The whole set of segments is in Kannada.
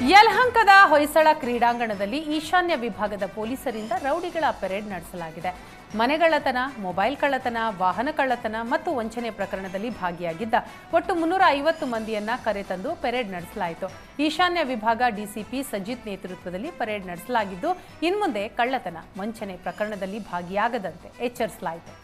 ಯಲಹಂಕದ ಹೊಯ್ಸಳ ಕ್ರೀಡಾಂಗಣದಲ್ಲಿ ಈಶಾನ್ಯ ವಿಭಾಗದ ಪೊಲೀಸರಿಂದ ರೌಡಿಗಳ ಪೆರೇಡ್ ನಡೆಸಲಾಗಿದೆ. ಮನೆಗಳ್ಳತನ, ಮೊಬೈಲ್ ಕಳ್ಳತನ, ವಾಹನ ಕಳ್ಳತನ ಮತ್ತು ವಂಚನೆ ಪ್ರಕರಣದಲ್ಲಿ ಭಾಗಿಯಾಗಿದ್ದ ಒಟ್ಟು 350 ಮಂದಿಯನ್ನ ಕರೆತಂದು ಪೆರೇಡ್ ನಡೆಸಲಾಯಿತು. ಈಶಾನ್ಯ ವಿಭಾಗ ಡಿಸಿಪಿ ಸಜಿತ್ ನೇತೃತ್ವದಲ್ಲಿ ಪೆರೇಡ್ ನಡೆಸಲಾಗಿದ್ದು, ಇನ್ಮುಂದೆ ಕಳ್ಳತನ, ವಂಚನೆ ಪ್ರಕರಣದಲ್ಲಿ ಭಾಗಿಯಾಗದಂತೆ ಎಚ್ಚರಿಸಲಾಯಿತು.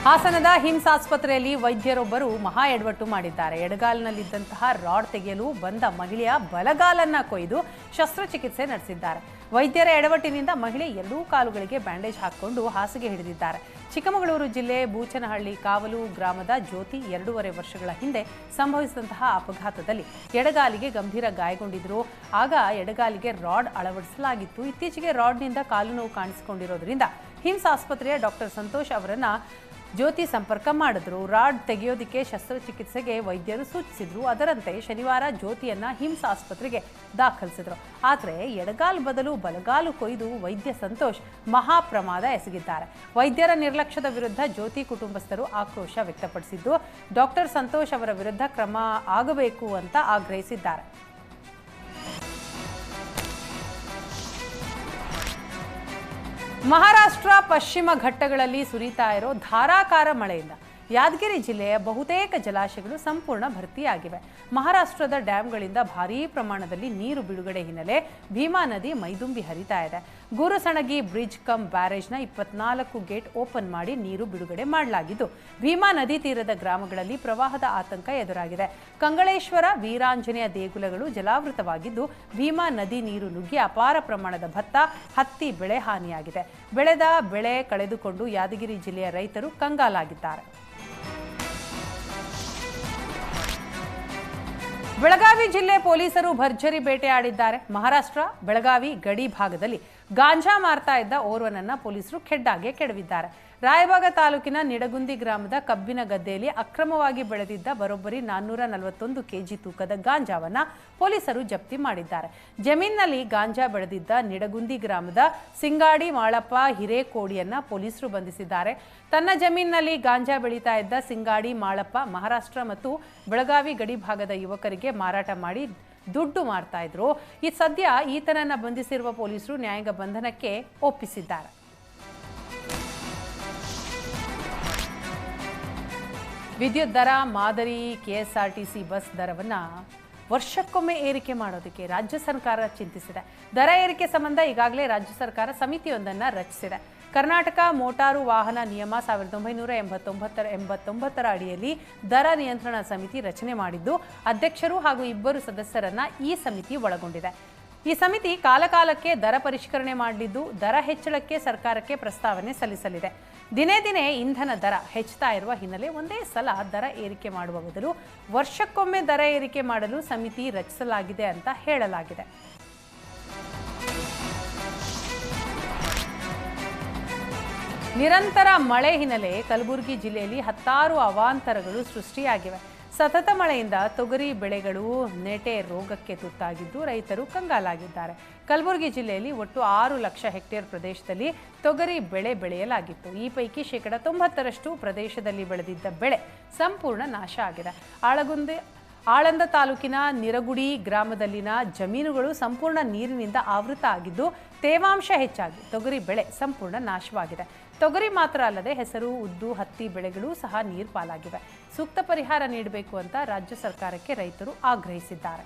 ಹಾಸನದ ಹಿಮ್ಸ್ ಆಸ್ಪತ್ರೆಯಲ್ಲಿ ವೈದ್ಯರೊಬ್ಬರು ಮಹಾ ಎಡವಟ್ಟು ಮಾಡಿದ್ದಾರೆ. ಎಡಗಾಲಿನಲ್ಲಿದ್ದಂತಹ ರಾಡ್ ತೆಗೆಯಲು ಬಂದ ಮಹಿಳೆಯ ಬಲಗಾಲನ್ನ ಕೊಯ್ದು ಶಸ್ತ್ರಚಿಕಿತ್ಸೆ ನಡೆಸಿದ್ದಾರೆ. ವೈದ್ಯರ ಎಡವಟ್ಟಿನಿಂದ ಮಹಿಳೆ ಎರಡೂ ಕಾಲುಗಳಿಗೆ ಬ್ಯಾಂಡೇಜ್ ಹಾಕಿಕೊಂಡು ಹಾಸಿಗೆ ಹಿಡಿದಿದ್ದಾರೆ. ಚಿಕ್ಕಮಗಳೂರು ಜಿಲ್ಲೆ ಬೂಚನಹಳ್ಳಿ ಕಾವಲು ಗ್ರಾಮದ ಜ್ಯೋತಿ 2.5 ವರ್ಷಗಳ ಹಿಂದೆ ಸಂಭವಿಸಿದಂತಹ ಅಪಘಾತದಲ್ಲಿ ಎಡಗಾಲಿಗೆ ಗಂಭೀರ ಗಾಯಗೊಂಡಿದ್ರು. ಆಗ ಎಡಗಾಲಿಗೆ ರಾಡ್ ಅಳವಡಿಸಲಾಗಿತ್ತು. ಇತ್ತೀಚೆಗೆ ರಾಡ್ನಿಂದ ಕಾಲು ನೋವು ಕಾಣಿಸಿಕೊಂಡಿರೋದ್ರಿಂದ ಹಿಮ್ಸ್ ಆಸ್ಪತ್ರೆಯ ಡಾಕ್ಟರ್ ಸಂತೋಷ್ ಅವರನ್ನ ಜ್ಯೋತಿ ಸಂಪರ್ಕ ಮಾಡಿದ್ರು. ರಾಡ್ ತೆಗೆಯೋದಕ್ಕೆ ಶಸ್ತ್ರಚಿಕಿತ್ಸೆಗೆ ವೈದ್ಯರು ಸೂಚಿಸಿದ್ರು. ಅದರಂತೆ ಶನಿವಾರ ಜ್ಯೋತಿಯನ್ನ ಹಿಮ್ಸ್ ಆಸ್ಪತ್ರೆಗೆ ದಾಖಲಿಸಿದ್ರು. ಆದರೆ ಎಡಗಾಲು ಬದಲು ಬಲಗಾಲು ಕೊಯ್ದು ವೈದ್ಯ ಸಂತೋಷ್ ಮಹಾ ಪ್ರಮಾದ ಎಸಗಿದ್ದಾರೆ. ವೈದ್ಯರ ನಿರ್ಲಕ್ಷ್ಯದ ವಿರುದ್ಧ ಜ್ಯೋತಿ ಕುಟುಂಬಸ್ಥರು ಆಕ್ರೋಶ ವ್ಯಕ್ತಪಡಿಸಿದ್ದು, ಡಾಕ್ಟರ್ ಸಂತೋಷ್ ಅವರ ವಿರುದ್ಧ ಕ್ರಮ ಆಗಬೇಕು ಅಂತ ಆಗ್ರಹಿಸಿದ್ದಾರೆ. ಮಹಾರಾಷ್ಟ್ರ ಪಶ್ಚಿಮ ಘಟ್ಟಗಳಲ್ಲಿ ಸುರಿತಾ ಇರೋ ಧಾರಾಕಾರ ಮಳೆಯಿಂದ ಯಾದಗಿರಿ ಜಿಲ್ಲೆಯ ಬಹುತೇಕ ಜಲಾಶಯಗಳು ಸಂಪೂರ್ಣ ಭರ್ತಿಯಾಗಿವೆ. ಮಹಾರಾಷ್ಟ್ರದ ಡ್ಯಾಂಗಳಿಂದ ಭಾರೀ ಪ್ರಮಾಣದಲ್ಲಿ ನೀರು ಬಿಡುಗಡೆ ಹಿನ್ನೆಲೆ ಭೀಮಾ ನದಿ ಮೈದುಂಬಿ ಹರಿತಾ ಇದೆ. ಗೂರುಸಣಗಿ ಬ್ರಿಡ್ಜ್ ಕಮ್ ಬ್ಯಾರೇಜ್ನ 24 ಗೇಟ್ ಓಪನ್ ಮಾಡಿ ನೀರು ಬಿಡುಗಡೆ ಮಾಡಲಾಗಿದ್ದು, ಭೀಮಾ ನದಿ ತೀರದ ಗ್ರಾಮಗಳಲ್ಲಿ ಪ್ರವಾಹದ ಆತಂಕ ಎದುರಾಗಿದೆ. ಕಂಗಳೇಶ್ವರ, ವೀರಾಂಜನೇಯ ದೇಗುಲಗಳು ಜಲಾವೃತವಾಗಿದ್ದು, ಭೀಮಾ ನದಿ ನೀರು ನುಗ್ಗಿ ಅಪಾರ ಪ್ರಮಾಣದ ಭತ್ತ, ಹತ್ತಿ ಬೆಳೆ ಹಾನಿಯಾಗಿದೆ. ಬೆಳೆದ ಬೆಳೆ ಕಳೆದುಕೊಂಡು ಯಾದಗಿರಿ ಜಿಲ್ಲೆಯ ರೈತರು ಕಂಗಾಲಾಗಿದ್ದಾರೆ. ಬೆಳಗಾವಿ ಜಿಲ್ಲೆ ಪೊಲೀಸರು ಭರ್ಜರಿ ಬೇಟೆಯಾಡಿದ್ದಾರೆ. ಮಹಾರಾಷ್ಟ್ರ ಬೆಳಗಾವಿ ಗಡಿ ಭಾಗದಲ್ಲಿ ಗಾಂಜಾ ಮಾರ್ತಾ ಇದ್ದ ಓರ್ವನನ್ನ ಪೊಲೀಸರು ಖೆಡ್ಡಾಗೆ ಕೆಡವಿದ್ದಾರೆ. ರಾಯಬಾಗ ತಾಲೂಕಿನ ನಿಡಗುಂದಿ ಗ್ರಾಮದ ಕಬ್ಬಿನ ಗದ್ದೆಯಲ್ಲಿ ಅಕ್ರಮವಾಗಿ ಬೆಳೆದಿದ್ದ ಬರೋಬ್ಬರಿ 441 ಕೆಜಿ ತೂಕದ ಗಾಂಜಾವನ್ನ ಪೊಲೀಸರು ಜಪ್ತಿ ಮಾಡಿದ್ದಾರೆ. ಜಮೀನಿನಲ್ಲಿ ಗಾಂಜಾ ಬೆಳೆದಿದ್ದ ನಿಡಗುಂದಿ ಗ್ರಾಮದ ಸಿಂಗಾಡಿ ಮಾಳಪ್ಪ ಹಿರೇಕೋಡಿಯನ್ನ ಪೊಲೀಸರು ಬಂಧಿಸಿದ್ದಾರೆ. ತನ್ನ ಜಮೀನಿನಲ್ಲಿ ಗಾಂಜಾ ಬೆಳೀತಾ ಇದ್ದ ಸಿಂಗಾಡಿ ಮಾಳಪ್ಪ ಮಹಾರಾಷ್ಟ್ರ ಮತ್ತು ಬೆಳಗಾವಿ ಗಡಿ ಭಾಗದ ಯುವಕರಿಗೆ ಮಾರಾಟ ಮಾಡಿ ದುಡ್ಡು ಮಾರ್ತಾ ಇದ್ರು. ಈ ಸದ್ಯ ಈತನನ್ನ ಬಂಧಿಸಿರುವ ಪೊಲೀಸರು ನ್ಯಾಯಾಂಗ ಬಂಧನಕ್ಕೆ ಒಪ್ಪಿಸಿದ್ದಾರೆ. ವಿದ್ಯುತ್ ದರ ಮಾದರಿ ಕೆಎಸ್ಆರ್ಟಿಸಿ ಬಸ್ ದರವನ್ನು ವರ್ಷಕ್ಕೊಮ್ಮೆ ಏರಿಕೆ ಮಾಡೋದಕ್ಕೆ ರಾಜ್ಯ ಸರ್ಕಾರ ಚಿಂತಿಸಿದೆ. ದರ ಏರಿಕೆ ಸಂಬಂಧ ಈಗಾಗಲೇ ರಾಜ್ಯ ಸರ್ಕಾರ ಸಮಿತಿಯೊಂದನ್ನು ರಚಿಸಿದೆ. ಕರ್ನಾಟಕ ಮೋಟಾರು ವಾಹನ ನಿಯಮ 1989 ಅಡಿಯಲ್ಲಿ ದರ ನಿಯಂತ್ರಣ ಸಮಿತಿ ರಚನೆ ಮಾಡಿದ್ದು, ಅಧ್ಯಕ್ಷರು ಹಾಗೂ 2 ಸದಸ್ಯರನ್ನ ಈ ಸಮಿತಿ ಒಳಗೊಂಡಿದೆ. ಈ ಸಮಿತಿ ಕಾಲಕಾಲಕ್ಕೆ ದರ ಪರಿಷ್ಕರಣೆ ಮಾಡಲಿದ್ದು, ದರ ಹೆಚ್ಚಳಕ್ಕೆ ಸರ್ಕಾರಕ್ಕೆ ಪ್ರಸ್ತಾವನೆ ಸಲ್ಲಿಸಲಿದೆ. ದಿನೇ ದಿನೇ ಇಂಧನ ದರ ಹೆಚ್ಚುತ್ತಾ ಇರುವ ಹಿನ್ನೆಲೆ ಒಂದೇ ಸಲ ದರ ಏರಿಕೆ ಮಾಡುವ ಬದಲು ವರ್ಷಕ್ಕೊಮ್ಮೆ ದರ ಏರಿಕೆ ಮಾಡಲು ಸಮಿತಿ ರಚಿಸಲಾಗಿದೆ ಅಂತ ಹೇಳಲಾಗಿದೆ. ನಿರಂತರ ಮಳೆ ಹಿನ್ನೆಲೆ ಕಲಬುರಗಿ ಜಿಲ್ಲೆಯಲ್ಲಿ 10 ಅವಾಂತರಗಳು ಸೃಷ್ಟಿಯಾಗಿವೆ. ಸತತ ಮಳೆಯಿಂದ ತೊಗರಿ ಬೆಳೆಗಳು ನೆಟೆ ರೋಗಕ್ಕೆ ತುತ್ತಾಗಿದ್ದು, ರೈತರು ಕಂಗಾಲಾಗಿದ್ದಾರೆ. ಕಲಬುರಗಿ ಜಿಲ್ಲೆಯಲ್ಲಿ ಒಟ್ಟು 6 ಲಕ್ಷ ಹೆಕ್ಟೇರ್ ಪ್ರದೇಶದಲ್ಲಿ ತೊಗರಿ ಬೆಳೆ ಬೆಳೆಯಲಾಗಿತ್ತು. ಈ ಪೈಕಿ 90% ಪ್ರದೇಶದಲ್ಲಿ ಬೆಳೆದಿದ್ದ ಬೆಳೆ ಸಂಪೂರ್ಣ ನಾಶ ಆಗಿದೆ. ಆಳಂದ ತಾಲೂಕಿನ ನಿರಗುಡಿ ಗ್ರಾಮದಲ್ಲಿನ ಜಮೀನುಗಳು ಸಂಪೂರ್ಣ ನೀರಿನಿಂದ ಆವೃತ ಆಗಿದ್ದು, ತೇವಾಂಶ ಹೆಚ್ಚಾಗಿ ತೊಗರಿ ಬೆಳೆ ಸಂಪೂರ್ಣ ನಾಶವಾಗಿದೆ. ತೊಗರಿ ಮಾತ್ರ ಅಲ್ಲದೆ ಹೆಸರು, ಉದ್ದು, ಹತ್ತಿ ಬೆಳೆಗಳು ಸಹ ನೀರು ಪಾಲಾಗಿವೆ. ಸೂಕ್ತ ಪರಿಹಾರ ನೀಡಬೇಕು ಅಂತ ರಾಜ್ಯ ಸರ್ಕಾರಕ್ಕೆ ರೈತರು ಆಗ್ರಹಿಸಿದ್ದಾರೆ.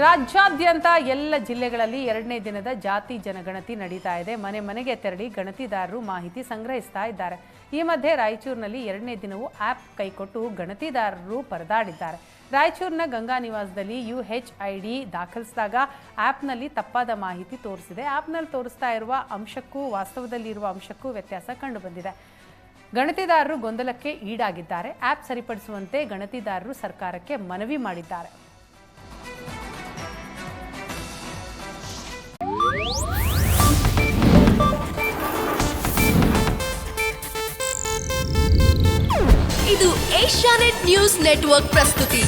ರಾಜ್ಯಾದ್ಯಂತ ಎಲ್ಲ ಜಿಲ್ಲೆಗಳಲ್ಲಿ 2ನೇ ದಿನದ ಜಾತಿ ಜನಗಣತಿ ನಡೀತಾ ಇದೆ. ಮನೆ ಮನೆಗೆ ತೆರಳಿ ಗಣತಿದಾರರು ಮಾಹಿತಿ ಸಂಗ್ರಹಿಸ್ತಾ ಇದ್ದಾರೆ. ಈ ಮಧ್ಯೆ ರಾಯಚೂರಿನಲ್ಲಿ 2ನೇ ದಿನವೂ ಆ್ಯಪ್ ಕೈಕೊಟ್ಟು ಗಣತಿದಾರರು ಪರದಾಡಿದ್ದಾರೆ. ರಾಯಚೂರಿನ ಗಂಗಾ ನಿವಾಸದಲ್ಲಿ UHID ದಾಖಲಿಸಿದಾಗ ಆ್ಯಪ್ನಲ್ಲಿ ತಪ್ಪಾದ ಮಾಹಿತಿ ತೋರಿಸಿದೆ. ಆ್ಯಪ್ನಲ್ಲಿ ತೋರಿಸ್ತಾ ಇರುವ ಅಂಶಕ್ಕೂ ವಾಸ್ತವದಲ್ಲಿರುವ ಅಂಶಕ್ಕೂ ವ್ಯತ್ಯಾಸ ಕಂಡುಬಂದಿದೆ. ಗಣತಿದಾರರು ಗೊಂದಲಕ್ಕೆ ಈಡಾಗಿದ್ದಾರೆ. ಆ್ಯಪ್ ಸರಿಪಡಿಸುವಂತೆ ಗಣತಿದಾರರು ಸರ್ಕಾರಕ್ಕೆ ಮನವಿ ಮಾಡಿದ್ದಾರೆ. ಇದು ಏಷ್ಯಾನೆಟ್ ನ್ಯೂಸ್ ನೆಟ್ವರ್ಕ್ ಪ್ರಸ್ತುತಿ.